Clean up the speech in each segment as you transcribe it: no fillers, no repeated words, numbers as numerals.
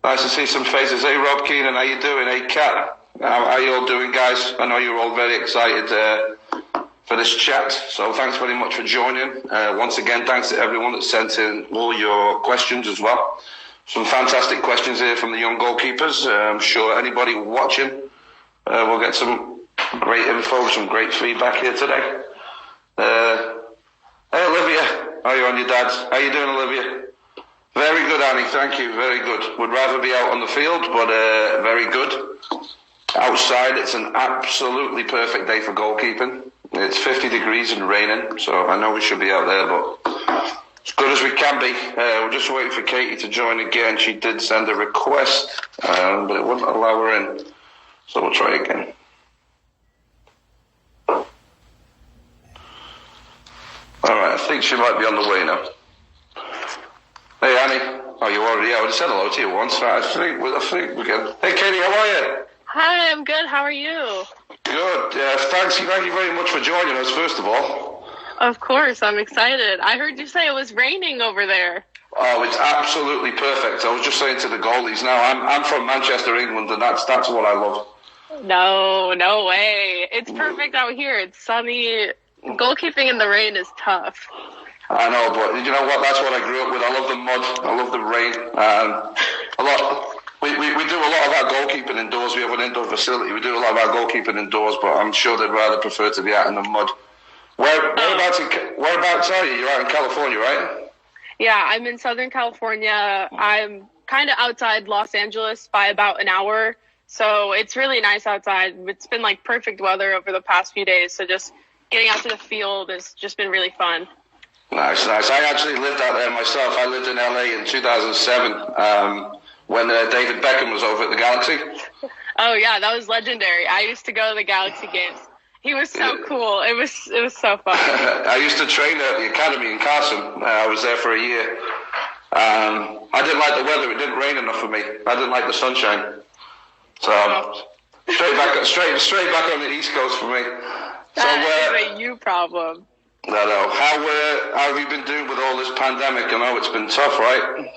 Nice to see some faces. Hey, Rob Keenan, how you doing? Hey, Kat, how you all doing, guys? I know you're all very excited for this chat, so thanks very much for joining. Once again, thanks to everyone that sent in all your questions as well. Some fantastic questions here from the young goalkeepers. I'm sure anybody watching will get some great info, some great feedback here today. Hey, Olivia, how are you on your dad's? How you doing, Olivia? Very good, Annie, thank you, very good. Would rather be out on the field, but very good. Outside, it's an absolutely perfect day for goalkeeping. It's 50 degrees and raining, so I know we should be out there, but as good as we can be. We're just waiting for Katie to join again. She did send a request, but it wouldn't allow her in, so we'll try again. Alright, I think she might be on the way now. Hey, Annie. Oh, you already? I would have said hello to you once. Right, I think we can. Hey, Katie, how are you? Hi, I'm good. How are you? Good. Thank you very much for joining us, first of all. Of course, I'm excited. I heard you say it was raining over there. Oh, it's absolutely perfect. I was just saying to the goalies now, I'm from Manchester, England, and that's what I love. No way. It's perfect out here. It's sunny. Goalkeeping in the rain is tough. I know, but you know what? That's what I grew up with. I love the mud. I love the rain. We do a lot of our goalkeeping indoors. We have an indoor facility. We do a lot of our goalkeeping indoors, but I'm sure they'd rather prefer to be out in the mud. Whereabouts are you? You're out in California, right? Yeah, I'm in Southern California. I'm kind of outside Los Angeles by about an hour, so it's really nice outside. It's been like perfect weather over the past few days, so just getting out to the field has just been really fun. Nice. I actually lived out there myself. I lived in LA in 2007 when David Beckham was over at the Galaxy. Oh yeah, that was legendary. I used to go to the Galaxy games. He was so cool. It was so fun. I used to train at the academy in Carson. I was there for a year. I didn't like the weather. It didn't rain enough for me. I didn't like the sunshine. So straight back on the East Coast for me. That is a you problem. No. How have you been doing with all this pandemic? I know it's been tough, right?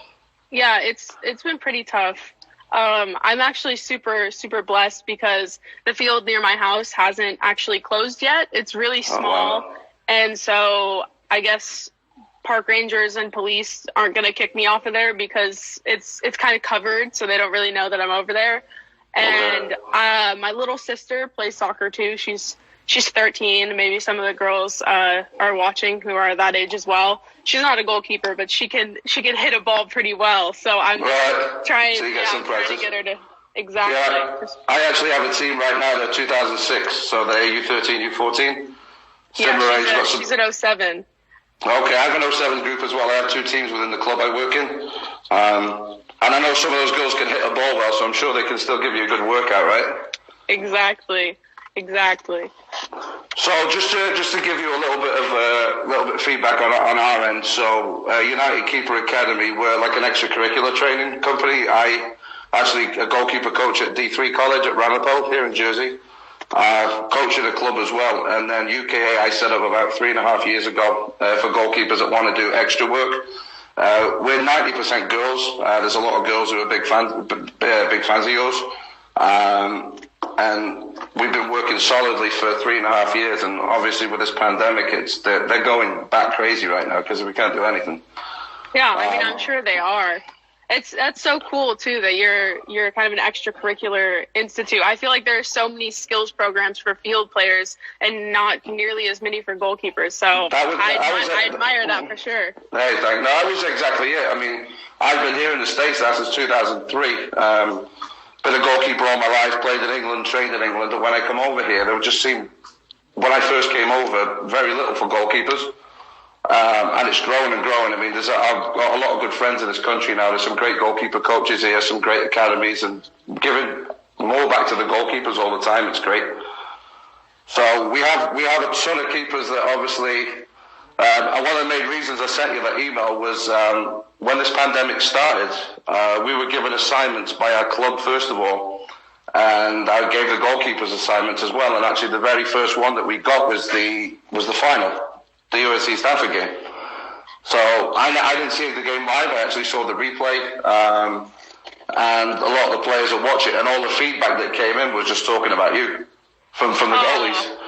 Yeah, it's been pretty tough. I'm actually super blessed because the field near my house hasn't actually closed yet. It's really small, wow. And so I guess park rangers and police aren't going to kick me off of there because it's kind of covered, so they don't really know that I'm over there. And my little sister plays soccer too. She's 13. Maybe some of the girls are watching who are that age as well. She's not a goalkeeper, but she can hit a ball pretty well. So I'm trying to get her to exactly. Yeah, I actually have a team right now. They're 2006, so they're U13, U14. Similar age. She's an 07. Okay, I have an 07 group as well. I have two teams within the club I work in. And I know some of those girls can hit a ball well, so I'm sure they can still give you a good workout, right? Exactly. So just to give you a little bit of feedback on our end. So United Keeper Academy, we're like an extracurricular training company. I actually a goalkeeper coach at D3 College at Ramapo here in Jersey. Coach at a club as well, and then UKA I set up about 3.5 years ago for goalkeepers that want to do extra work. We're 90% girls. There's a lot of girls who are big fans of yours. And we've been working solidly for 3.5 years, and obviously with this pandemic, they're going back crazy right now because we can't do anything. Yeah, I mean, I'm sure they are. That's so cool too that you're kind of an extracurricular institute. I feel like there are so many skills programs for field players and not nearly as many for goalkeepers. So I admire that for sure. Hey, thank you. No, that was exactly it. I mean, I've been here in the States now since 2003. Been a goalkeeper all my life, played in England, trained in England, and when I come over here, there would just seem, when I first came over, very little for goalkeepers. And it's growing and growing. I mean, I've got a lot of good friends in this country now. There's some great goalkeeper coaches here, some great academies, and giving more back to the goalkeepers all the time. It's great. So we have a ton of keepers that obviously, and one of the main reasons I sent you that email was when this pandemic started, we were given assignments by our club first of all, and I gave the goalkeepers assignments as well. And actually, the very first one that we got was the final, the USC Stanford game. So I didn't see the game live. I actually saw the replay. and a lot of the players would watch it, and all the feedback that came in was just talking about you from the goalies.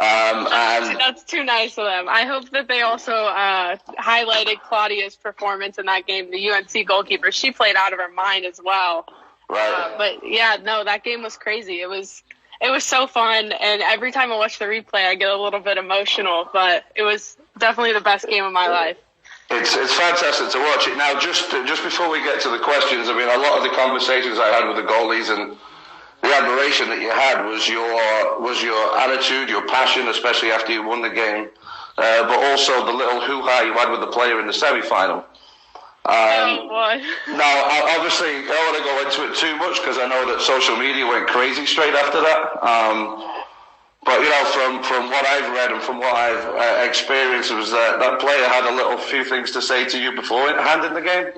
And that's too nice of them. I hope that they also highlighted Claudia's performance in that game, the UNC goalkeeper. She played out of her mind as well. Right. But yeah, no, that game was crazy. It was so fun, and every time I watch the replay, I get a little bit emotional. But it was definitely the best game of my life. It's fantastic to watch it. Now, just before we get to the questions, I mean, a lot of the conversations I had with the goalies and the admiration that you had was your attitude, your passion, especially after you won the game, but also the little hoo-ha you had with the player in the semi-final. Oh boy! Now, obviously, I don't want to go into it too much because I know that social media went crazy straight after that. But you know, from what I've read and from what I've experienced, was that player had a few things to say to you beforehand in the game.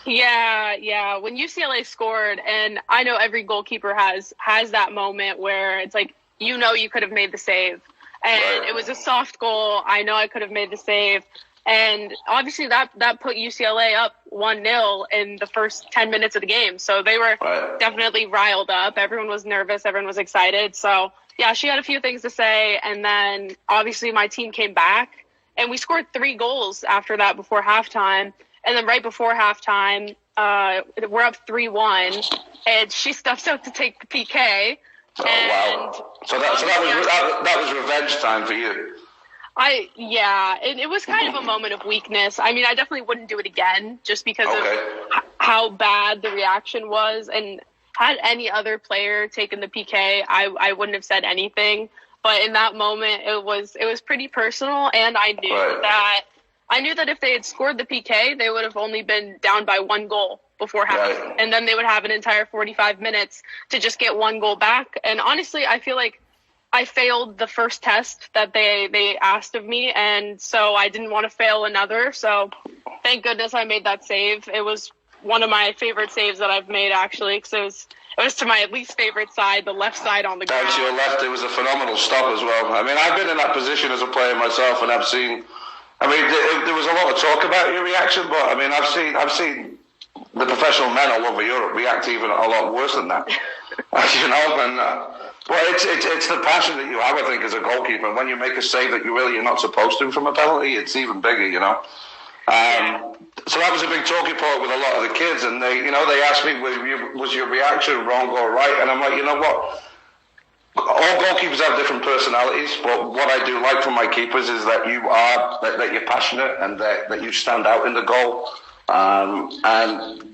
Yeah. When UCLA scored, and I know every goalkeeper has that moment where it's like, you could have made the save. And It was a soft goal. I know I could have made the save. And obviously that put UCLA up 1-0 in the first 10 minutes of the game. So they were definitely riled up. Everyone was nervous. Everyone was excited. So, yeah, she had a few things to say. And then obviously my team came back. And we scored 3 goals after that before halftime. And then right before halftime, we're up 3-1, and she stuffs out to take the PK. Oh, wow. So that was revenge time for you. It was kind of a moment of weakness. I mean, I definitely wouldn't do it again just because of how bad the reaction was. And had any other player taken the PK, I wouldn't have said anything. But in that moment, it was pretty personal, and I knew that if they had scored the PK, they would have only been down by 1 goal before half. Right. And then they would have an entire 45 minutes to just get 1 goal back. And honestly, I feel like I failed the first test that they asked of me, and so I didn't want to fail another. So thank goodness I made that save. It was one of my favorite saves that I've made, actually, because it was to my least favorite side, the left side on the ground. To your left, it was a phenomenal stop as well. I mean, I've been in that position as a player myself, and I've seen... I mean, there was a lot of talk about your reaction, but I mean, I've seen the professional men all over Europe react even a lot worse than that. Well, it's the passion that you have, I think, as a goalkeeper. And when you make a save that you're not supposed to from a penalty, it's even bigger, So that was a big talking point with a lot of the kids, and they asked me, was your reaction wrong or right? And I'm like, you know what? All goalkeepers have different personalities, but what I do like from my keepers is that that you're passionate and that you stand out in the goal. And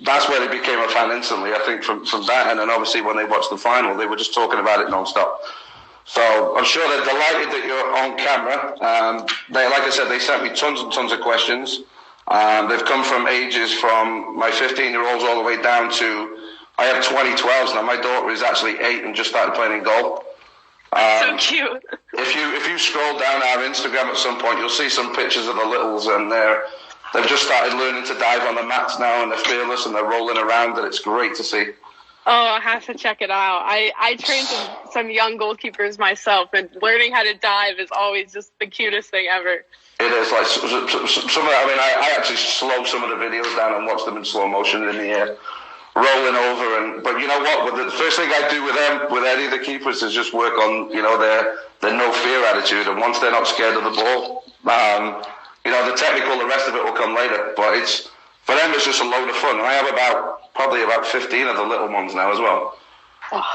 that's where they became a fan instantly, I think, from that. And then obviously when they watched the final, they were just talking about it nonstop. So I'm sure they're delighted that you're on camera. Like I said, they sent me tons and tons of questions. They've come from ages from my 15-year-olds all the way down to, I have 2012s now. My daughter is actually 8 and just started playing in goal. So cute. If you scroll down our Instagram at some point, you'll see some pictures of the littles, and they've just started learning to dive on the mats now, and they're fearless and they're rolling around, and it's great to see. Oh, I have to check it out. I trained some young goalkeepers myself, and learning how to dive is always just the cutest thing ever. It is like some of I mean, I actually slow some of the videos down and watch them in slow motion in the air, rolling over. But you know what? The first thing I do with any of the keepers is just work on their no fear attitude. And once they're not scared of the ball, the technical, the rest of it will come later. But for them, it's just a load of fun. And I have probably about 15 of the little ones now as well.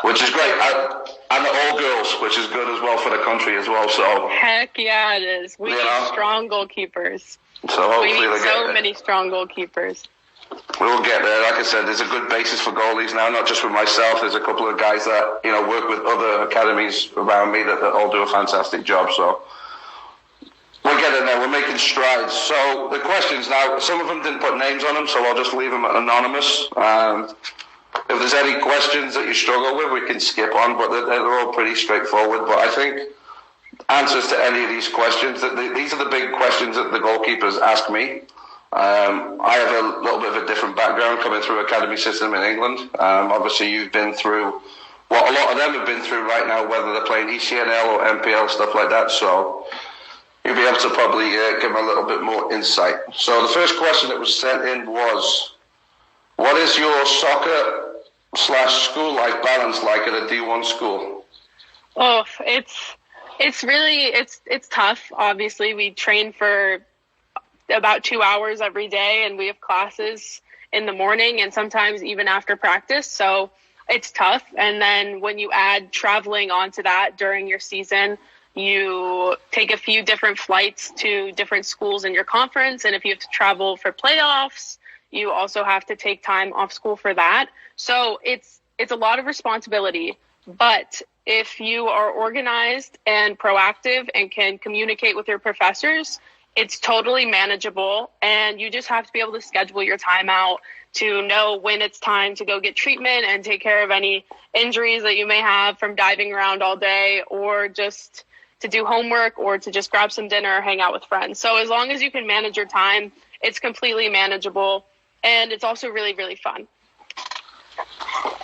Which is great, and all girls, which is good as well for the country as well. So heck yeah, it is. We need strong goalkeepers. So hopefully we need so many strong goalkeepers. We'll get there. Like I said, there's a good basis for goalies now, not just with myself. There's a couple of guys that work with other academies around me that all do a fantastic job. So we're getting there. We're making strides. So the questions now, some of them didn't put names on them, so I'll just leave them anonymous. If there's any questions that you struggle with, we can skip on, but they're all pretty straightforward. But I think answers to any of these questions, these are the big questions that the goalkeepers ask me. I have a little bit of a different background coming through academy system in England. Obviously, you've been through what a lot of them have been through right now, whether they're playing ECNL or MPL, stuff like that. So you'll be able to probably give them a little bit more insight. So the first question that was sent in was, what is is your soccer / school life balance like at a D1 school? Oh, it's tough. Obviously, we train for about 2 hours every day, and we have classes in the morning and sometimes even after practice. So it's tough. And then when you add traveling onto that during your season, you take a few different flights to different schools in your conference. And if you have to travel for playoffs, you also have to take time off school for that. So it's a lot of responsibility. But if you are organized and proactive and can communicate with your professors, it's totally manageable. And you just have to be able to schedule your time out to know when it's time to go get treatment and take care of any injuries that you may have from diving around all day, or just to do homework, or to just grab some dinner or hang out with friends. So as long as you can manage your time, it's completely manageable. And it's also really, really fun.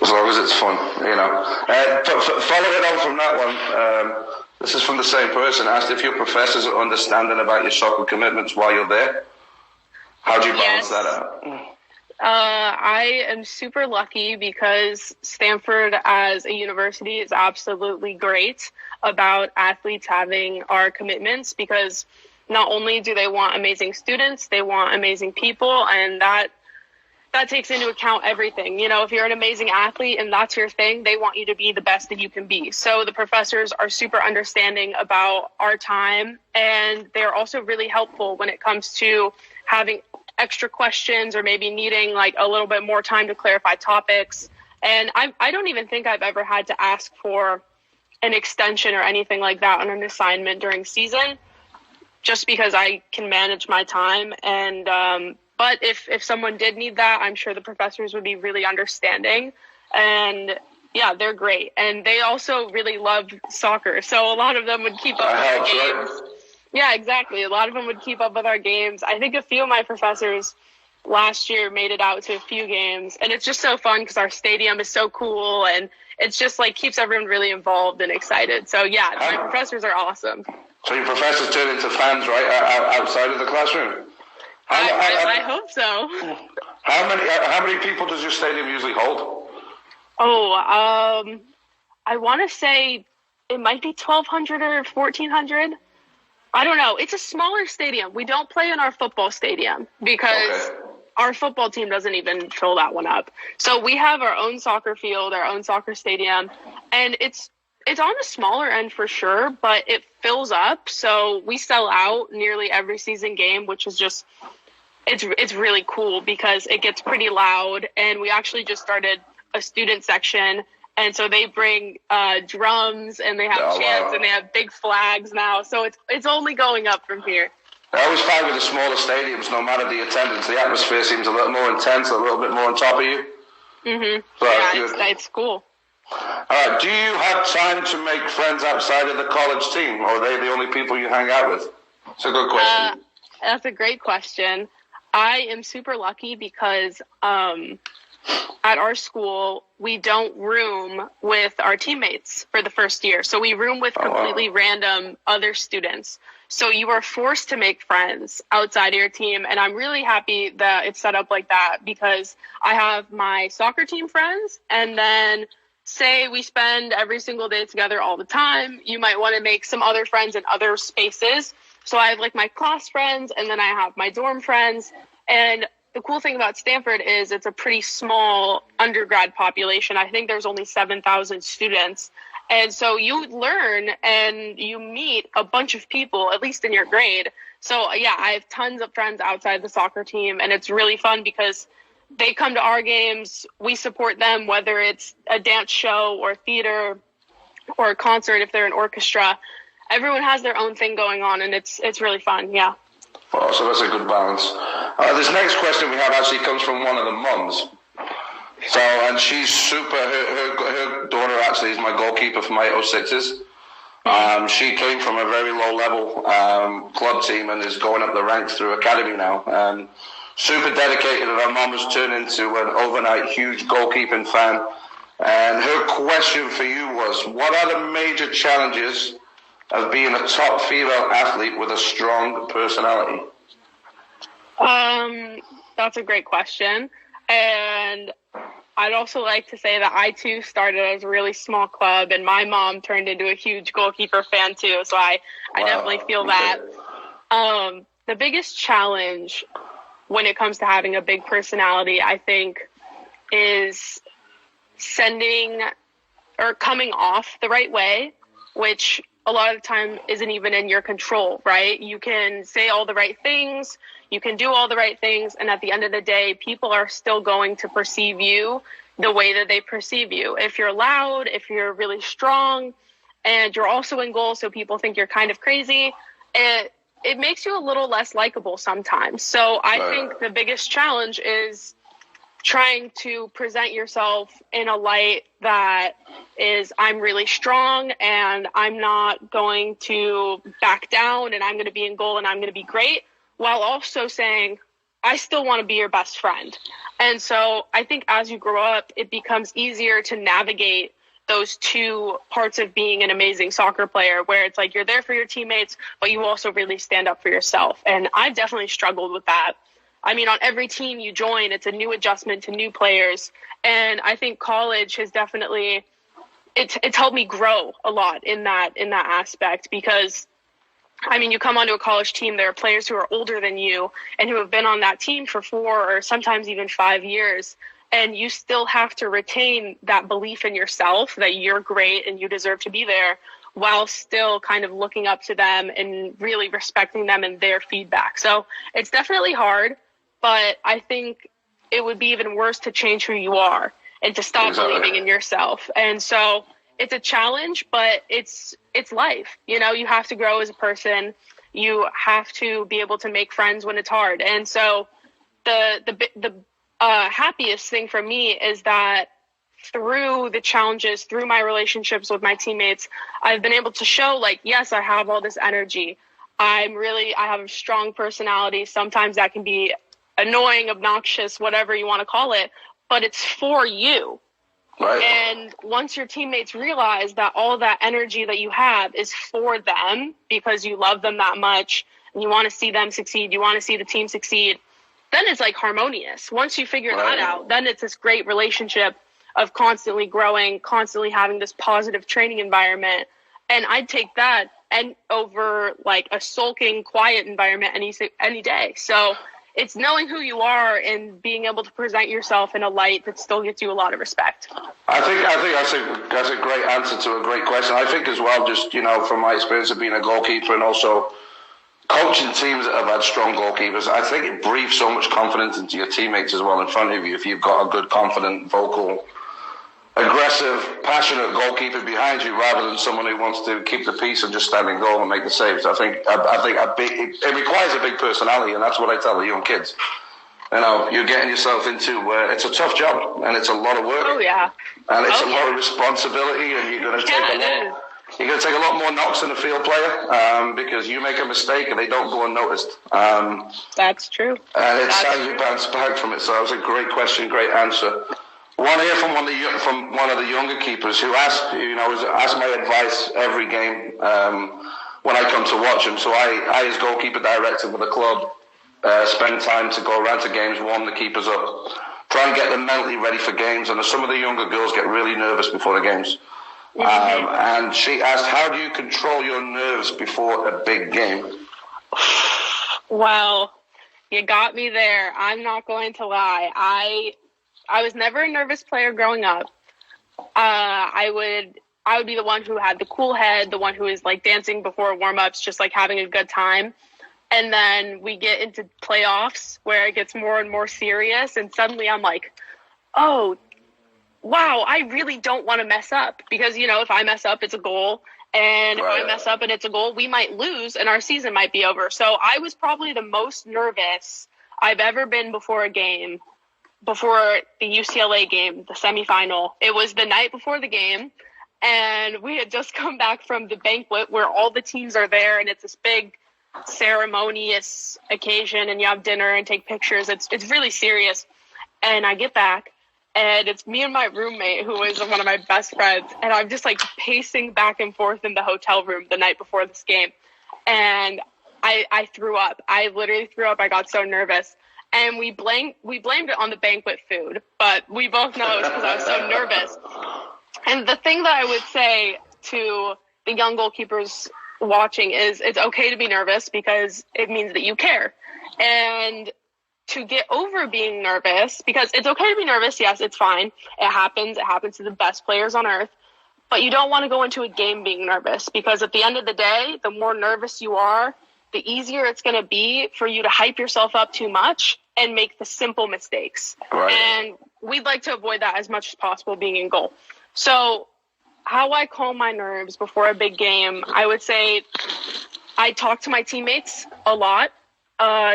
As long as it's fun, you know. Following on from that one, this is from the same person. Asked if your professors are understanding about your soccer commitments while you're there. How do you balance that out? I am super lucky because Stanford as a university is absolutely great about athletes having our commitments, because not only do they want amazing students, they want amazing people, and that takes into account everything. You know, if you're an amazing athlete and that's your thing, they want you to be the best that you can be. So the professors are super understanding about our time, and they're also really helpful when it comes to having extra questions or maybe needing like a little bit more time to clarify topics. And I don't even think I've ever had to ask for an extension or anything like that on an assignment during season, just because I can manage my time. And but if someone did need that, I'm sure the professors would be really understanding. And yeah, they're great. And they also really love soccer. So a lot of them would keep up with our games. Yeah, exactly. A lot of them would keep up with our games. I think a few of my professors last year made it out to a few games. And it's just so fun because our stadium is so cool. And it's just like keeps everyone really involved and excited. So yeah, my professors are awesome. So your professors turn into fans, right, outside of the classroom? I hope so. How many people does your stadium usually hold? I want to say it might be 1,200 or 1,400. I don't know. It's a smaller stadium. We don't play in our football stadium because our football team doesn't even fill that one up. So we have our own soccer field, our own soccer stadium, and it's on the smaller end for sure, but it fills up. So we sell out nearly every season game, which is just it's really cool because it gets pretty loud. And we actually just started a student section. And so they bring drums, and they have chants, and they have big flags now. So it's only going up from here. I always find with the smaller stadiums, no matter the attendance, the atmosphere seems a little more intense, a little bit more on top of you. Mm-hmm. So it's cool. Do you have time to make friends outside of the college team, or are they the only people you hang out with? It's a good question. That's a great question. I am super lucky because at our school, we don't room with our teammates for the first year. So we room with completely random other students. So you are forced to make friends outside of your team. And I'm really happy that it's set up like that, because I have my soccer team friends, and then say we spend every single day together all the time. You might want to make some other friends in other spaces. So I have like my class friends, and then I have my dorm friends. And the cool thing about Stanford is it's a pretty small undergrad population. I think there's only 7,000 students. And so you learn and you meet a bunch of people, at least in your grade. So yeah, I have tons of friends outside the soccer team, and it's really fun because they come to our games. We support them, whether it's a dance show or theater or a concert if they're an orchestra. Everyone has their own thing going on, and it's really fun, yeah. Oh, so that's a good balance. This next question we have actually comes from one of the mums. So, and she's super, her daughter actually is my goalkeeper for my 06s. She came from a very low level club team and is going up the ranks through academy now. Super dedicated, and her mom has turned into an overnight huge goalkeeping fan. And her question for you was, what are the major challenges of being a top female athlete with a strong personality? That's a great question. And I'd also like to say that I, too, started as a really small club, and my mom turned into a huge goalkeeper fan, too. So I definitely feel that. The biggest challenge when it comes to having a big personality, I think, is sending or coming off the right way, which a lot of the time isn't even in your control, right? You can say all the right things, you can do all the right things, and at the end of the day, people are still going to perceive you the way that they perceive you. If you're loud, if you're really strong, and you're also in goal, so people think you're kind of crazy, it makes you a little less likable sometimes. So I think the biggest challenge is trying to present yourself in a light that is, I'm really strong and I'm not going to back down and I'm going to be in goal and I'm going to be great, while also saying, I still want to be your best friend. And so I think as you grow up, it becomes easier to navigate those two parts of being an amazing soccer player, where it's like you're there for your teammates, but you also really stand up for yourself. And I've definitely struggled with that. I mean, on every team you join, it's a new adjustment to new players. And I think college has definitely, it's helped me grow a lot in that aspect, because I mean, you come onto a college team, there are players who are older than you and who have been on that team for 4 or sometimes even 5 years. And you still have to retain that belief in yourself that you're great and you deserve to be there, while still kind of looking up to them and really respecting them and their feedback. So it's definitely hard, but I think it would be even worse to change who you are and to stop believing in yourself. And so it's a challenge, but it's life. You know, you have to grow as a person. You have to be able to make friends when it's hard. And so the happiest thing for me is that through the challenges, through my relationships with my teammates, I've been able to show, like, yes, I have all this energy. I have a strong personality. Sometimes that can be annoying, obnoxious, whatever you want to call it, but it's for you. Right. And once your teammates realize that all that energy that you have is for them because you love them that much and you want to see them succeed, you want to see the team succeed, then it's like harmonious. Once you figure that out, then it's this great relationship of constantly growing, constantly having this positive training environment. And I'd take that and over like a sulking, quiet environment any day. So it's knowing who you are and being able to present yourself in a light that still gets you a lot of respect. I think that's a great answer to a great question. I think as well, just, you know, from my experience of being a goalkeeper and also coaching teams that have had strong goalkeepers, I think it breathes so much confidence into your teammates as well in front of you if you've got a good, confident, vocal, aggressive, passionate goalkeeper behind you, rather than someone who wants to keep the peace and just stand in goal and make the saves. I think it requires a big personality, and that's what I tell the young kids. You know, you're getting yourself into it's a tough job and it's a lot of work. Oh yeah, and it's a lot of responsibility, and you're going to take You're going to take a lot more knocks than a field player because you make a mistake and they don't go unnoticed. That's true. And it's how you bounce back from it. So that was a great question, great answer. I want to hear from one of the younger keepers who asked my advice every game when I come to watch him. So I as goalkeeper director with the club, spend time to go around to games, warm the keepers up, try and get them mentally ready for games. And some of the younger girls get really nervous before the games. And she asked, how do you control your nerves before a big game? Well, you got me there. I'm not going to lie. I was never a nervous player growing up. I would be the one who had the cool head, the one who is like dancing before warm-ups, just like having a good time. And then we get into playoffs where it gets more and more serious. And suddenly I'm like, oh, wow, I really don't want to mess up, because, you know, if I mess up, it's a goal. And if I mess up and it's a goal, we might lose and our season might be over. So I was probably the most nervous I've ever been before a game, before the UCLA game, the semifinal. It was the night before the game, and we had just come back from the banquet where all the teams are there, and it's this big ceremonious occasion, and you have dinner and take pictures. It's really serious. And I get back, and it's me and my roommate, who is one of my best friends, and I'm just like pacing back and forth in the hotel room the night before this game. And I threw up. I literally threw up. I got so nervous. and we blamed it on the banquet food, but we both know it was because I was so nervous. And the thing that I would say to the young goalkeepers watching is it's okay to be nervous because it means that you care. And to get over being nervous, because it's okay to be nervous, yes, it's fine. It happens to the best players on earth. But you don't want to go into a game being nervous, because at the end of the day, the more nervous you are, the easier it's going to be for you to hype yourself up too much and make the simple mistakes. Right. And we'd like to avoid that as much as possible being in goal. So how I calm my nerves before a big game, I would say I talk to my teammates a lot.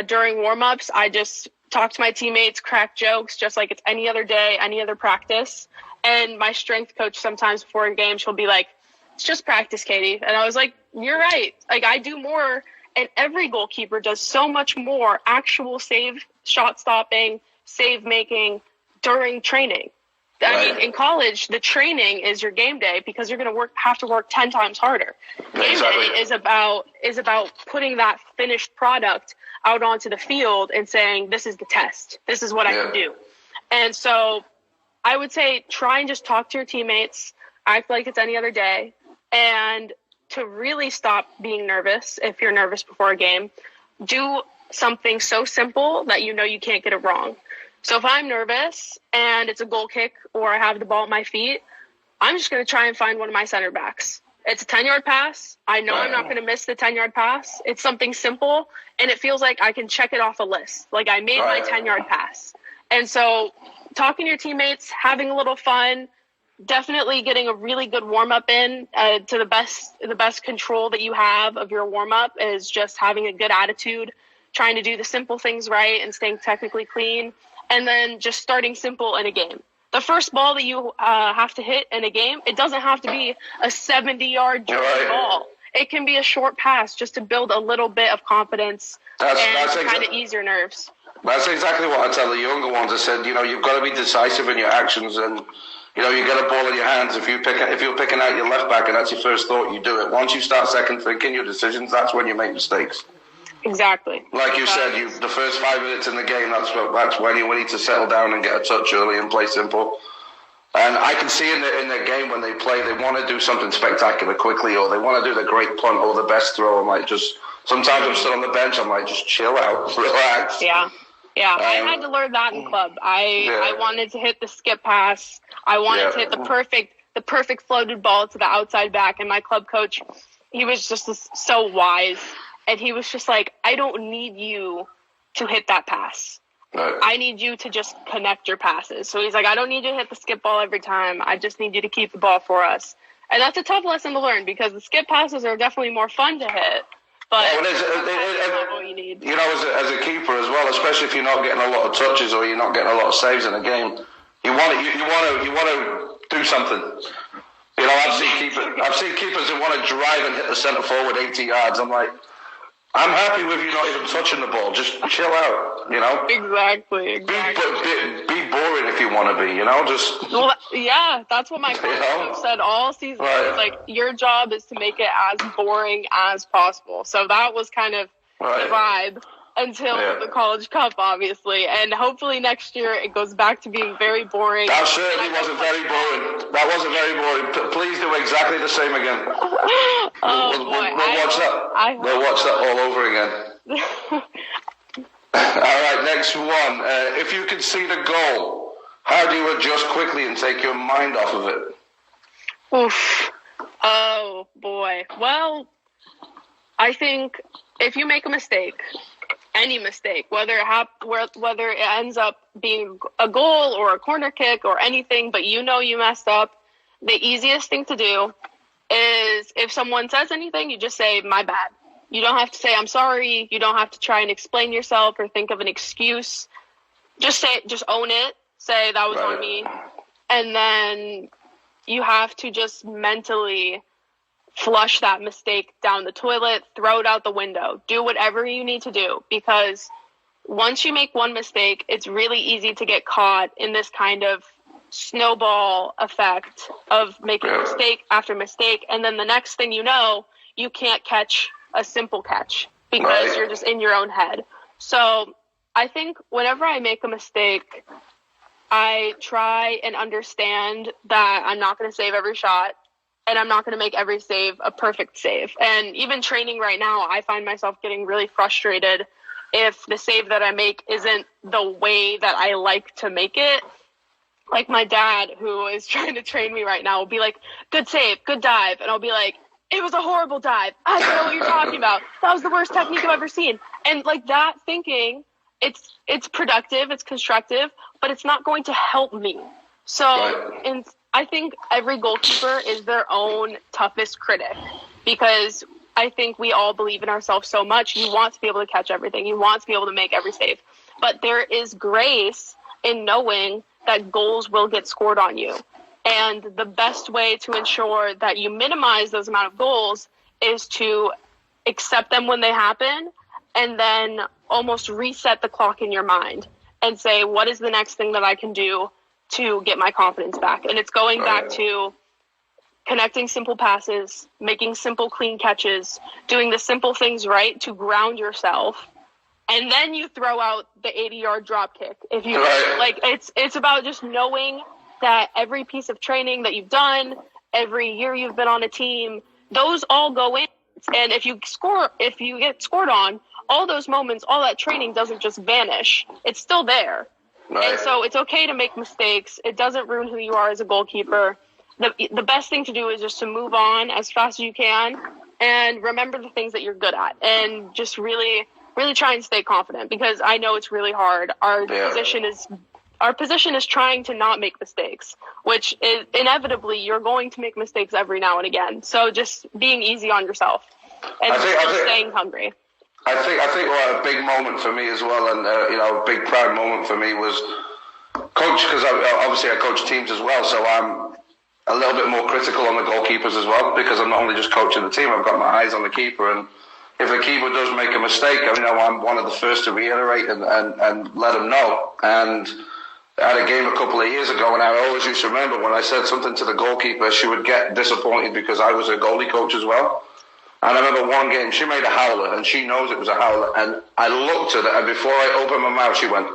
During warm-ups, I just talk to my teammates, crack jokes, just like it's any other day, any other practice. And my strength coach sometimes before a game, she'll be like, it's just practice, Katie. And I was like, you're right. Like, I do more, and every goalkeeper does so much more actual save, shot stopping, save making during training. I mean, in college, the training is your game day because you're going to have to work 10 times harder. Game day is about putting that finished product out onto the field and saying, this is the test. This is what I can do. And so I would say try and just talk to your teammates, act like it's any other day, and to really stop being nervous, if you're nervous before a game, do something so simple that you know you can't get it wrong. So if I'm nervous and it's a goal kick or I have the ball at my feet, I'm just going to try and find one of my center backs. It's a 10-yard pass. I know I'm not going to miss the 10-yard pass. It's something simple, and it feels like I can check it off a list. Like I made my 10-yard pass. And so talking to your teammates, having a little fun, definitely getting a really good warm-up in to the best control that you have of your warm-up is just having a good attitude, trying to do the simple things right and staying technically clean, and then just starting simple in a game. The first ball that you have to hit in a game, it doesn't have to be a 70-yard ball. It can be a short pass just to build a little bit of confidence and kind of ease your nerves. That's exactly what I tell the younger ones. I said, you've got to be decisive in your actions, and you get a ball in your hands. If you're picking out your left back and that's your first thought, you do it. Once you start second thinking your decisions, that's when you make mistakes. Exactly. Like you said, the first 5 minutes in the game, that's when you need to settle down and get a touch early and play simple. And I can see in their game when they play, they want to do something spectacular quickly, or they want to do the great punt or the best throw. I'm like, sometimes I'm still on the bench. I'm like, just chill out, relax. Yeah. I had to learn that in club. I wanted to hit the skip pass. I wanted to hit the perfect floated ball to the outside back. And my club coach, he was just so wise. And he was just like, I don't need you to hit that pass. Right. I need you to just connect your passes. So he's like, I don't need you to hit the skip ball every time. I just need you to keep the ball for us. And that's a tough lesson to learn because the skip passes are definitely more fun to hit. But that's what you need. As a keeper as well, especially if you're not getting a lot of touches or you're not getting a lot of saves in a game, you want to do something. I've seen keepers who want to drive and hit the centre forward 80 yards. I'm like, I'm happy with you not even touching the ball. Just chill out, Exactly. Be boring if you want to be, just... Well, yeah, that's what my coach said all season. Right. It's like, your job is to make it as boring as possible. So that was kind of the vibe until the College Cup, obviously. And hopefully next year it goes back to being very boring. That certainly wasn't very boring. That wasn't very boring. Please do exactly the same again. We'll watch that all over again. All right, next one. If you can see the goal, how do you adjust quickly and take your mind off of it? Oof. Oh, boy. Well, I think if you make a mistake, any mistake, whether it ends up being a goal or a corner kick or anything, but you messed up, the easiest thing to do is if someone says anything, you just say, my bad. You don't have to say, I'm sorry. You don't have to try and explain yourself or think of an excuse. Just own it. Say that was on me. And then you have to just mentally flush that mistake down the toilet, throw it out the window, do whatever you need to do, because once you make one mistake, it's really easy to get caught in this kind of snowball effect of making mistake after mistake. And then the next thing you know, you can't catch a simple catch because you're just in your own head. So I think whenever I make a mistake, I try and understand that I'm not going to save every shot, and I'm not going to make every save a perfect save. And even training right now, I find myself getting really frustrated if the save that I make isn't the way that I like to make it. Like my dad, who is trying to train me right now, will be like, good save, good dive. And I'll be like, it was a horrible dive. I don't know what you're talking about. That was the worst technique I've ever seen. And like that thinking, it's productive, it's constructive, but it's not going to help me. So I think every goalkeeper is their own toughest critic, because I think we all believe in ourselves so much. You want to be able to catch everything. You want to be able to make every save. But there is grace in knowing that goals will get scored on you. And the best way to ensure that you minimize those amount of goals is to accept them when they happen, and then almost reset the clock in your mind and say, what is the next thing that I can do to get my confidence back? And it's going back to connecting simple passes, making simple clean catches, doing the simple things right to ground yourself. And then you throw out the 80-yard drop kick. If you like, it's about just knowing that every piece of training that you've done, every year you've been on a team, those all go in. And if you get scored on, all those moments, all that training doesn't just vanish. It's still there. Right. And so it's okay to make mistakes. It doesn't ruin who you are as a goalkeeper. The best thing to do is just to move on as fast as you can and remember the things that you're good at, and just really, really try and stay confident, because I know it's really hard. Our position is trying to not make mistakes, which is inevitably you're going to make mistakes every now and again. So just being easy on yourself and staying hungry. I think a big moment for me as well, and a big proud moment for me was coach, because obviously I coach teams as well, so I'm a little bit more critical on the goalkeepers as well, because I'm not only just coaching the team, I've got my eyes on the keeper, and if the keeper does make a mistake, I'm one of the first to reiterate and let them know. And I had a game a couple of years ago, and I always used to remember when I said something to the goalkeeper, she would get disappointed because I was a goalie coach as well. And I remember one game, she made a howler, and she knows it was a howler, and I looked at her, and before I opened my mouth, she went,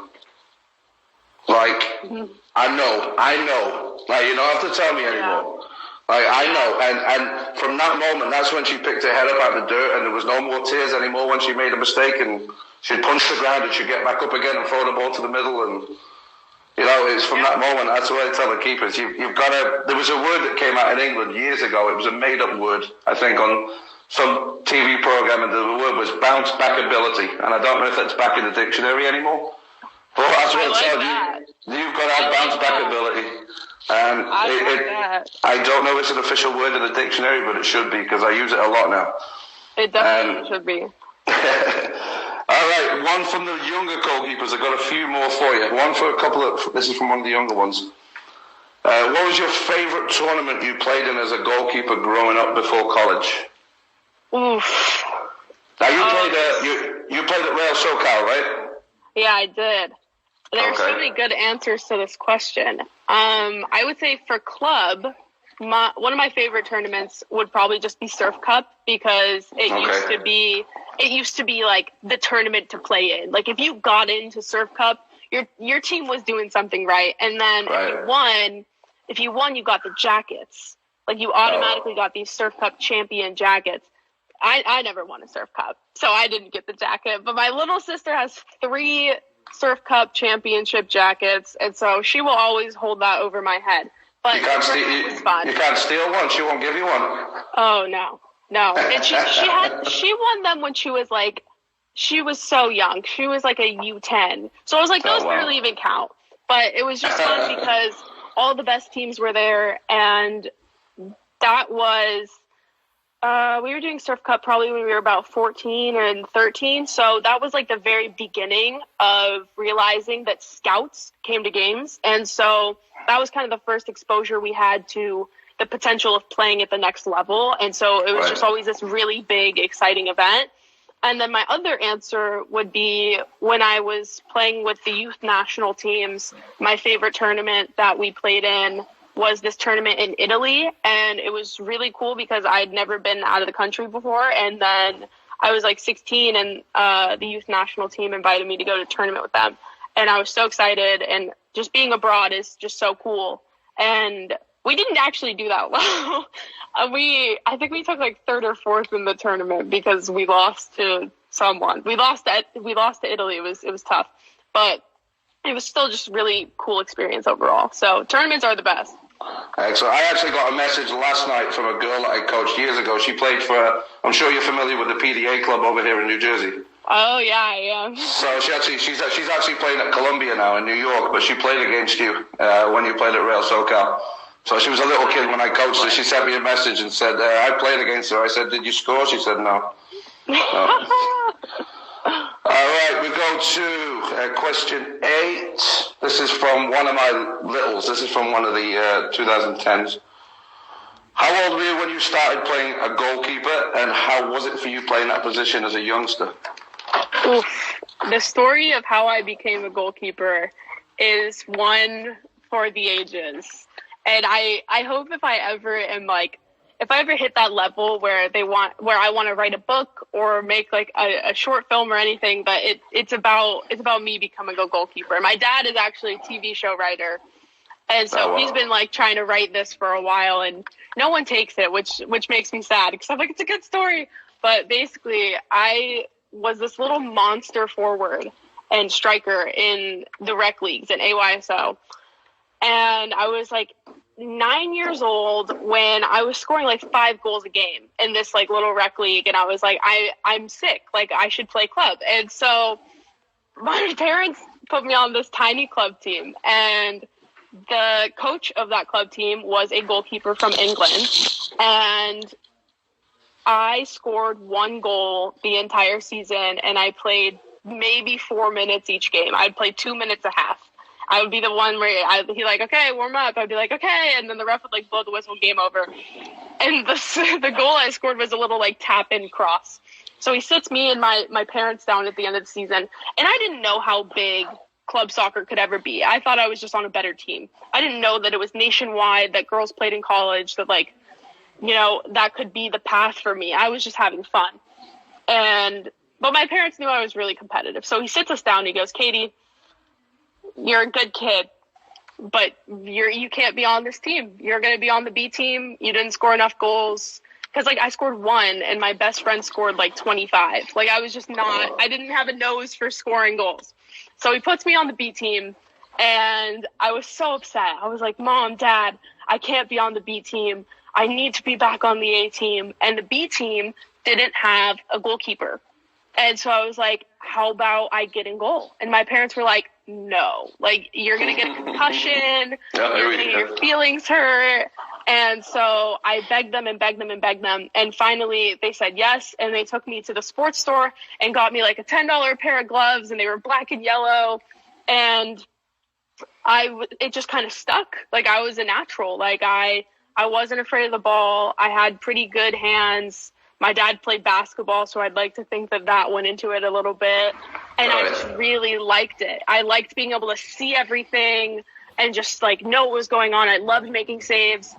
I know. Like, you don't have to tell me anymore. Like, I know. And from that moment, that's when she picked her head up out of the dirt, and there was no more tears anymore when she made a mistake, and she'd punch the ground, and she'd get back up again and throw the ball to the middle, and it's from that moment. That's what I tell the keepers. You've got to. There was a word that came out in England years ago. It was a made-up word, I think, on some TV program, and the word was bounce back ability. And I don't know if that's back in the dictionary anymore. But that's what I tell you. You've got to have bounce back ability. And I don't know if it's an official word in the dictionary, but it should be, because I use it a lot now. It definitely should be. All right, one from the younger goalkeepers. I've got a few more for you. One for this is from one of the younger ones. What was your favourite tournament you played in as a goalkeeper growing up before college? Oof. Now you played at Real SoCal, right? Yeah, I did. There's so many good answers to this question. I would say for club, one of my favorite tournaments would probably just be Surf Cup, because it used to be like the tournament to play in. Like if you got into Surf Cup, your team was doing something right, and then if you won, you got the jackets. Like you automatically got these Surf Cup champion jackets. I never won a Surf Cup, so I didn't get the jacket. But my little sister has 3 Surf Cup championship jackets, and so she will always hold that over my head. But you can't steal one. She won't give you one. Oh no. And she won them when she was so young. She was like a U10. So I was like, those barely even count. But it was just fun because all the best teams were there, and that was we were doing Surf Cup probably when we were about 14 and 13. So that was like the very beginning of realizing that scouts came to games. And so that was kind of the first exposure we had to the potential of playing at the next level. And so it was just always this really big, exciting event. And then my other answer would be when I was playing with the youth national teams, my favorite tournament that we played in was this tournament in Italy. And it was really cool because I'd never been out of the country before. And then I was like 16, and the youth national team invited me to go to a tournament with them. And I was so excited, and just being abroad is just so cool. And we didn't actually do that well. I think we took like third or fourth in the tournament because we lost to someone. We lost to Italy. It was tough, but it was still just really cool experience overall. So tournaments are the best. Excellent. I actually got a message last night from a girl that I coached years ago. She played for, I'm sure you're familiar with the PDA club over here in New Jersey. Oh yeah, I am. So she's actually playing at Columbia now in New York, but she played against you when you played at Real SoCal. So she was a little kid when I coached her. She sent me a message and said, I played against her. I said, did you score? She said, no. All right, we go to question 8. This is from one of my littles. This is from one of the 2010s. How old were you when you started playing a goalkeeper, and how was it for you playing that position as a youngster? Oof. The story of how I became a goalkeeper is one for the ages. And I hope if I ever hit that level where I want to write a book or make like a short film or anything, but it's about me becoming a goalkeeper. My dad is actually a TV show writer. And so he's been like trying to write this for a while, and no one takes it, which makes me sad because I'm like, it's a good story. But basically I was this little monster forward and striker in the rec leagues in AYSO. And I was like 9 years old when I was scoring like 5 goals a game in this like little rec league. And I was like, I'm sick. Like I should play club. And so my parents put me on this tiny club team, and the coach of that club team was a goalkeeper from England. And I scored 1 goal the entire season, and I played maybe 4 minutes each game. I'd play 2 minutes a half. I would be the one where he'd like, okay, warm up. I'd be like, okay. And then the ref would like blow the whistle, game over. And the goal I scored was a little like tap in cross. So he sits me and my parents down at the end of the season. And I didn't know how big club soccer could ever be. I thought I was just on a better team. I didn't know that it was nationwide, that girls played in college, that like, you know, that could be the path for me. I was just having fun. But my parents knew I was really competitive. So he sits us down and he goes, Katie, you're a good kid, but you can't be on this team. You're going to be on the B team. You didn't score enough goals. Because, like, I scored 1, and my best friend scored, like, 25. Like, I was just I didn't have a nose for scoring goals. So he puts me on the B team, and I was so upset. I was like, Mom, Dad, I can't be on the B team. I need to be back on the A team. And the B team didn't have a goalkeeper. And so I was like, how about I get in goal? And my parents were like, no, like you're going to get a concussion, you're going to get your feelings hurt. And so I begged them and begged them and begged them. And finally they said yes. And they took me to the sports store and got me like a $10 pair of gloves, and they were black and yellow. And it just kind of stuck. Like I was a natural. Like I wasn't afraid of the ball. I had pretty good hands. My dad played basketball, so I'd like to think that went into it a little bit. And I just really liked it. I liked being able to see everything and just, like, know what was going on. I loved making saves.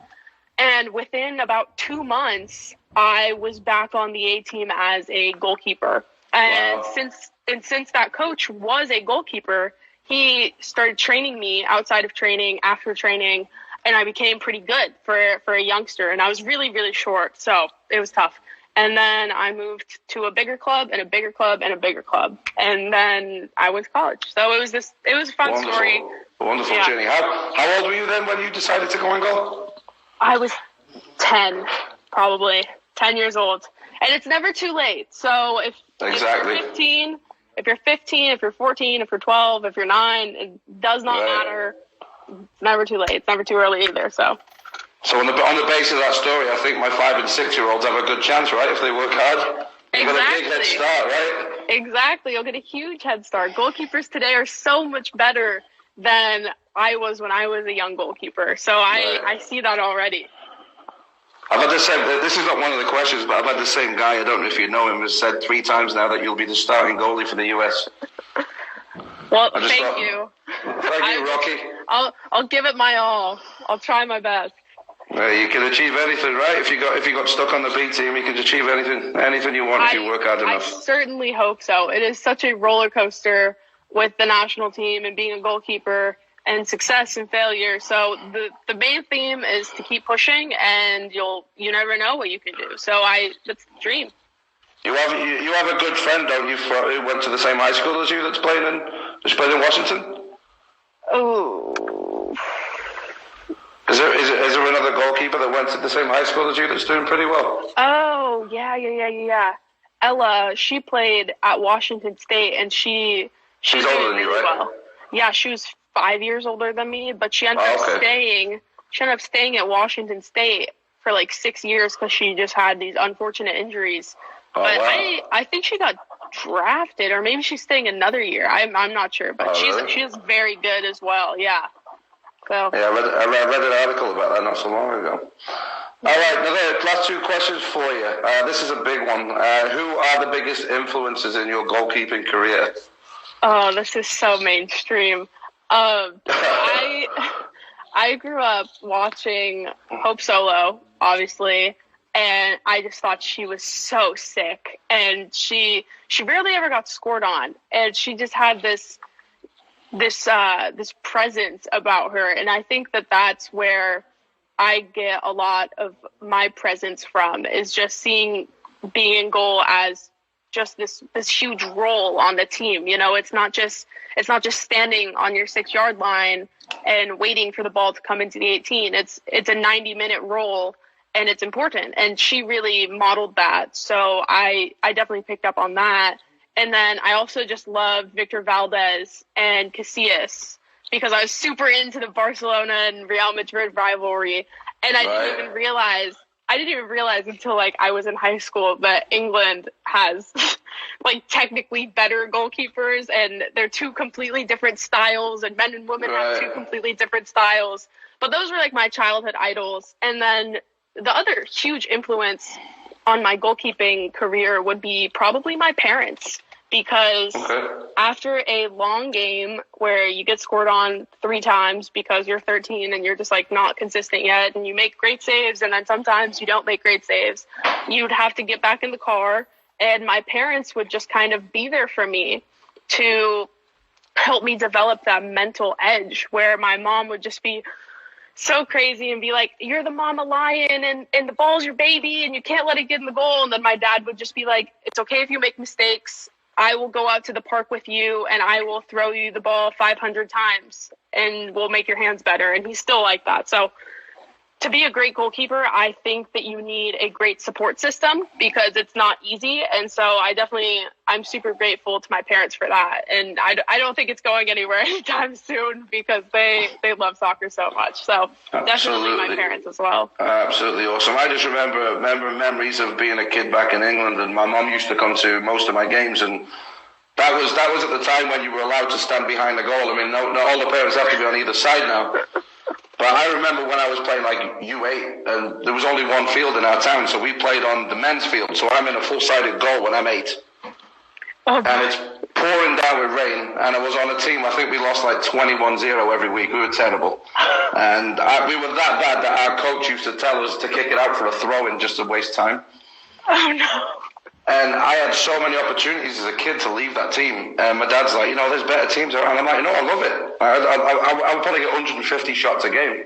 And within about 2 months, I was back on the A team as a goalkeeper. And since that coach was a goalkeeper, he started training me outside of training, after training, and I became pretty good for a youngster. And I was really, really short, so it was tough. And then I moved to a bigger club and a bigger club and a bigger club. And then I went to college. So it was a fun story. Wonderful journey. How old were you then when you decided to go and go? I was 10, probably 10 years old. And it's never too late. So if you're 15, if you're 14, if you're 12, if you're 9, it does not matter. It's never too late. It's never too early either. So on the basis of that story, I think my 5 and 6-year-olds have a good chance, right? If they work hard, you've got a big head start, right? Exactly, you'll get a huge head start. Goalkeepers today are so much better than I was when I was a young goalkeeper. So I see that already. I've had the same. This is not one of the questions, but I've had the same guy. I don't know if you know him. Has said 3 times now that you'll be the starting goalie for the US. Well, thank you. Thank you, Rocky. I'll give it my all. I'll try my best. You can achieve anything, right? If you got stuck on the B team, you can achieve anything you want if you work hard enough. I certainly hope so. It is such a roller coaster with the national team and being a goalkeeper and success and failure. So the main theme is to keep pushing, and you never know what you can do. So that's the dream. You have a good friend, don't you, who went to the same high school as you that's playing in Washington? Oh. Is there another goalkeeper that went to the same high school as you that's doing pretty well? Oh, yeah. Ella, she played at Washington State, and she's older than you, right? Well. Yeah, she was 5 years older than me, but she ended up staying. She ended up staying at Washington State for like 6 years because she just had these unfortunate injuries. Oh, but wow. I think she got drafted, or maybe she's staying another year. I'm not sure, but she's very good as well. Yeah. So. Yeah, I read an article about that not so long ago. All right, now the last two questions for you. This is a big one. Who are the biggest influences in your goalkeeping career? Oh, this is so mainstream. I grew up watching Hope Solo, obviously, and I just thought she was so sick. And she rarely ever got scored on, and she just had this presence about her, and I think that's where I get a lot of my presence from, is just seeing being in goal as just this huge role on the team. You know, it's not just standing on your 6-yard line and waiting for the ball to come into the 18. It's a 90-minute role, and it's important. And she really modeled that. So I definitely picked up on that. And then I also just loved Victor Valdez and Casillas because I was super into the Barcelona and Real Madrid rivalry. And I didn't even realize until like I was in high school that England has like technically better goalkeepers, and they're two completely different styles, and men and women have two completely different styles. But those were like my childhood idols. And then the other huge influence on my goalkeeping career would be probably my parents, because after a long game where you get scored on 3 times because you're 13 and you're just like not consistent yet, and you make great saves and then sometimes you don't make great saves, you'd have to get back in the car, and my parents would just kind of be there for me to help me develop that mental edge, where my mom would just be so crazy and be like, you're the mama lion, and the ball's your baby and you can't let it get in the goal. And then my dad would just be like, it's okay if you make mistakes. I will go out to the park with you and I will throw you the ball 500 times and we'll make your hands better. And he's still like that. So to be a great goalkeeper, I think that you need a great support system, because it's not easy. And so I'm super grateful to my parents for that. And I don't think it's going anywhere anytime soon, because they love soccer so much. So definitely my parents as well. Absolutely awesome. I just remember memories of being a kid back in England, and my mom used to come to most of my games, and that was at the time when you were allowed to stand behind the goal. I mean, not all the parents have to be on either side now. But I remember when I was playing like U8, and there was only one field in our town, so we played on the men's field. So I'm in a full-sided goal when I'm 8. And it's pouring down with rain, and I was on a team, I think we lost like 21-0 every week. We were terrible. And we were that bad that our coach used to tell us to kick it out for a throw-in just to waste time. Oh, no. And I had so many opportunities as a kid to leave that team. And my dad's like, there's better teams around. I'm like, I love it. I would probably get 150 shots a game.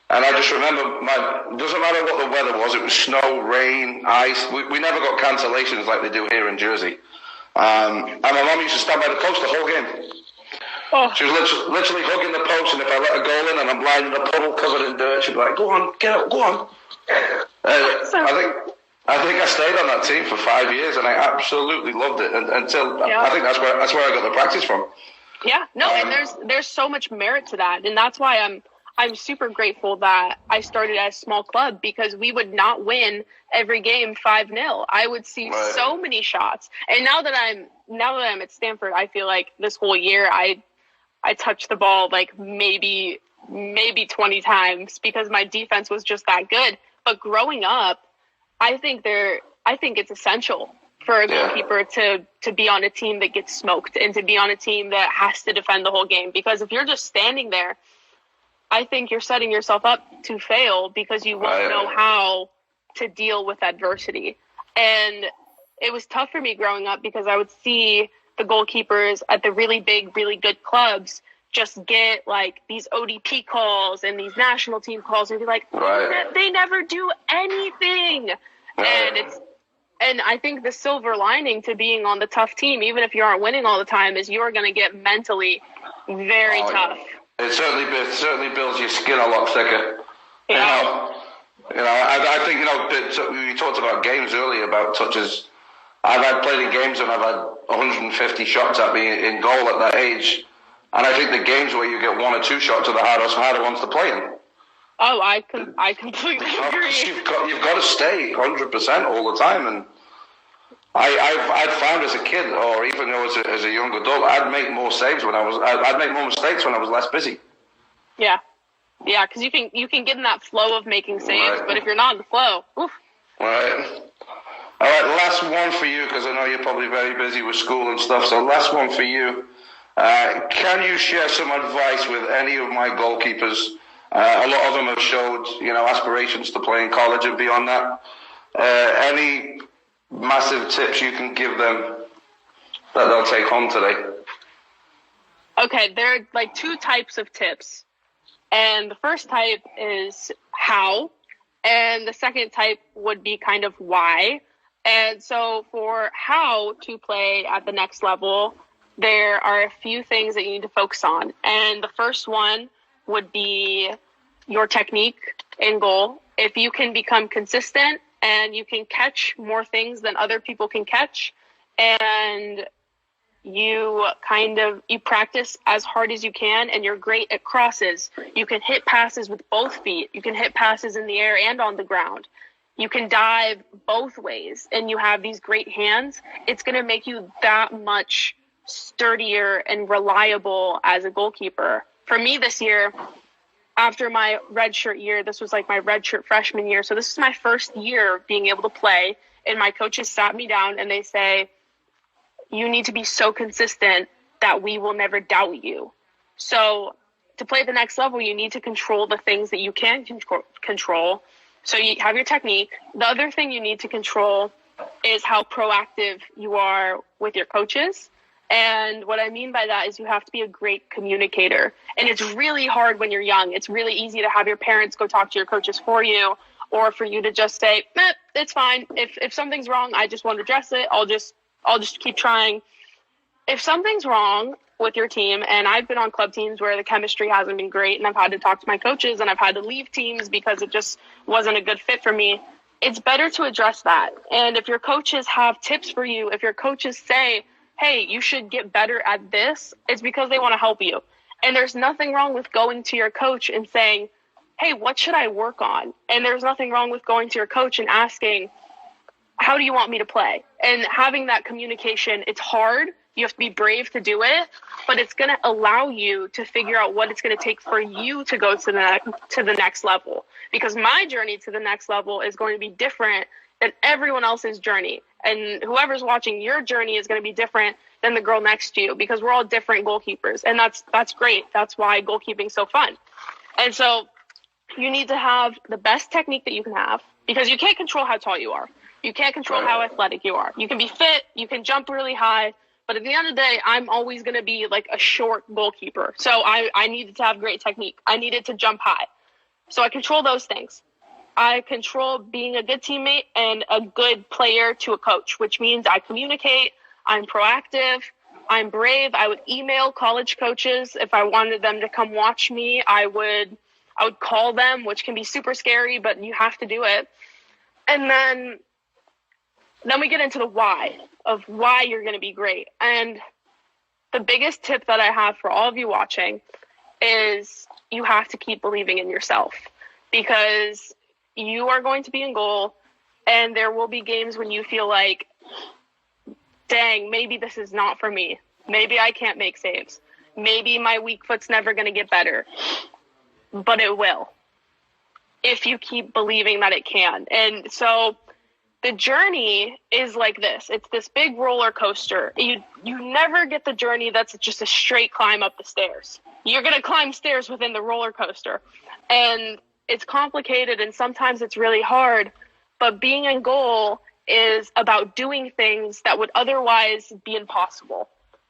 And I just remember, it doesn't matter what the weather was. It was snow, rain, ice. We never got cancellations like they do here in Jersey. And my mom used to stand by the post the whole game. Oh. She was literally hugging the post, and if I let her go in and I'm lying in a puddle covered in dirt, she'd be like, go on, get up, go on. I think I stayed on that team for 5 years, and I absolutely loved it until I think that's where I got the practice from. Yeah, no, and there's so much merit to that, and that's why I'm super grateful that I started at a small club, because we would not win every game 5-0. I would see so many shots, and now that I'm at Stanford, I feel like this whole year I touched the ball like maybe 20 times because my defense was just that good. But growing up, I think it's essential for a goalkeeper to be on a team that gets smoked and to be on a team that has to defend the whole game. Because if you're just standing there, I think you're setting yourself up to fail because you won't know how to deal with adversity. And it was tough for me growing up because I would see the goalkeepers at the really big, really good clubs just get like these ODP calls and these national team calls and be like, they never do anything. And I think the silver lining to being on the tough team, even if you aren't winning all the time, is you're going to get mentally very tough. It certainly builds your skin a lot thicker. Yeah. I think, we talked about games earlier, about touches. I've played in games and I've had 150 shots at me in goal at that age. And I think the games where you get one or two shots are the harder ones to play in. Oh, I completely agree. You've got to stay 100% all the time. And I'd found as a kid, or even as a young adult, I'd make more saves I'd make more mistakes when I was less busy. Yeah, because you can get in that flow of making saves, but if you're not in the flow, oof. Right. All right, last one for you, because I know you're probably very busy with school and stuff. So last one for you. Can you share some advice with any of my goalkeepers? A lot of them have showed, aspirations to play in college and beyond that. Any massive tips you can give them that they'll take home today? Okay, there are like two types of tips. And the first type is how, and the second type would be kind of why. And so for how to play at the next level, there are a few things that you need to focus on. And the first one would be your technique in goal. If you can become consistent and you can catch more things than other people can catch, and you practice as hard as you can, and you're great at crosses. You can hit passes with both feet. You can hit passes in the air and on the ground. You can dive both ways, and you have these great hands. It's going to make you that much sturdier and reliable as a goalkeeper. For me this year, after my redshirt year, this was like my redshirt freshman year. So this is my first year being able to play, and my coaches sat me down and they say, you need to be so consistent that we will never doubt you. So to play at the next level, you need to control the things that you can control. So you have your technique. The other thing you need to control is how proactive you are with your coaches. And what I mean by that is you have to be a great communicator. And it's really hard when you're young. It's really easy to have your parents go talk to your coaches for you, or for you to just say, it's fine. If something's wrong, I just want to address it. I'll just keep trying. If something's wrong with your team, and I've been on club teams where the chemistry hasn't been great, and I've had to talk to my coaches, and I've had to leave teams because it just wasn't a good fit for me, it's better to address that. And if your coaches have tips for you, if your coaches say, hey, you should get better at this, it's because they want to help you. And there's nothing wrong with going to your coach and saying, hey, what should I work on? And there's nothing wrong with going to your coach and asking, how do you want me to play? And having that communication, it's hard. You have to be brave to do it, but it's going to allow you to figure out what it's going to take for you to go to the next level. Because my journey to the next level is going to be different than everyone else's journey. And whoever's watching, your journey is going to be different than the girl next to you, because we're all different goalkeepers. And that's great. That's why goalkeeping is so fun. And so you need to have the best technique that you can have, because you can't control how tall you are. You can't control how athletic you are. You can be fit, you can jump really high, but at the end of the day, I'm always going to be like a short goalkeeper. So I needed to have great technique. I needed to jump high. So I control those things. I control being a good teammate and a good player to a coach, which means I communicate, I'm proactive, I'm brave. I would email college coaches if I wanted them to come watch me. I would call them, which can be super scary, but you have to do it. And then we get into the why of why you're going to be great. And the biggest tip that I have for all of you watching is you have to keep believing in yourself, because you are going to be in goal, and there will be games when you feel like, dang, maybe this is not for me. Maybe I can't make saves. Maybe my weak foot's never going to get better. But it will, if you keep believing that it can. And so the journey is like this. It's this big roller coaster. You never get the journey that's just a straight climb up the stairs. You're going to climb stairs within the roller coaster. And it's complicated, and sometimes it's really hard. But being in goal is about doing things that would otherwise be impossible,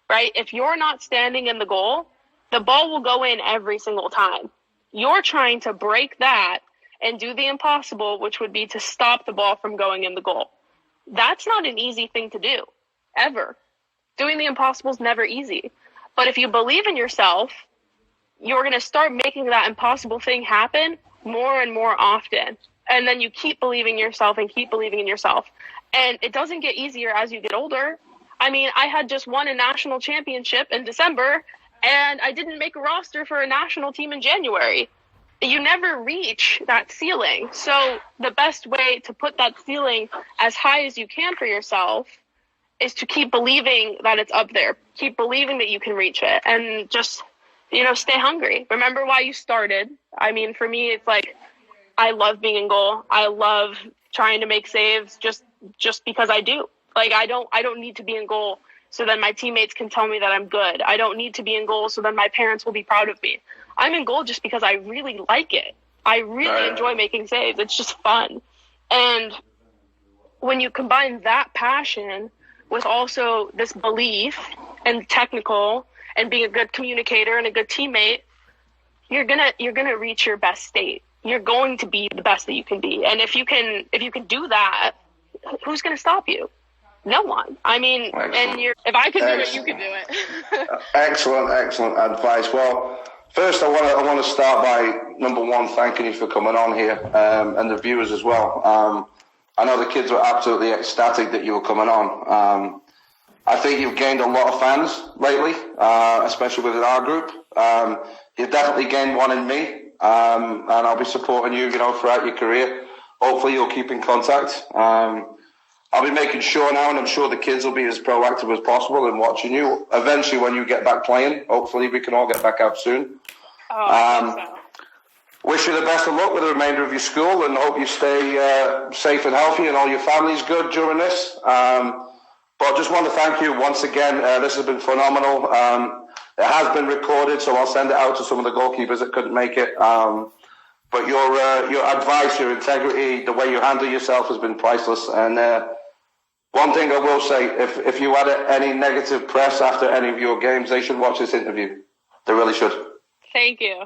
right? If you're not standing in the goal, the ball will go in every single time. You're trying to break that and do the impossible, which would be to stop the ball from going in the goal. That's not an easy thing to do, ever. Doing the impossible is never easy. But if you believe in yourself, you're going to start making that impossible thing happen more and more often. And then you keep believing in yourself and keep believing in yourself. And it doesn't get easier as you get older. I mean, I had just won a national championship in December, and I didn't make a roster for a national team in January. You never reach that ceiling. So the best way to put that ceiling as high as you can for yourself is to keep believing that it's up there. Keep believing that you can reach it, and just, stay hungry. Remember why you started. I mean, for me, it's like, I love being in goal. I love trying to make saves just because I do. Like, I don't need to be in goal so then my teammates can tell me that I'm good. I don't need to be in goal so then my parents will be proud of me. I'm in goal just because I really like it. I really enjoy making saves. It's just fun. And when you combine that passion with also this belief and technical and being a good communicator and a good teammate, you're gonna reach your best state. You're going to be the best that you can be. And if you can do that, who's going to stop you? No one. I mean, excellent. If I can do it, you can do it. Excellent advice. Well, first I want to start by, number one, thanking you for coming on here, and the viewers as well. I know the kids were absolutely ecstatic that you were coming on. I think you've gained a lot of fans lately, especially within our group. You've definitely gained one in me. And I'll be supporting you, throughout your career. Hopefully you'll keep in contact. I'll be making sure now, and I'm sure the kids will be as proactive as possible in watching you. Eventually, when you get back playing, hopefully we can all get back out soon. Wish you the best of luck with the remainder of your school, and hope you stay safe and healthy, and all your family's good during this. But just want to thank you once again. This has been phenomenal. It has been recorded, so I'll send it out to some of the goalkeepers that couldn't make it. But your advice, your integrity, the way you handle yourself has been priceless. And one thing I will say, if you had any negative press after any of your games, they should watch this interview. They really should. Thank you.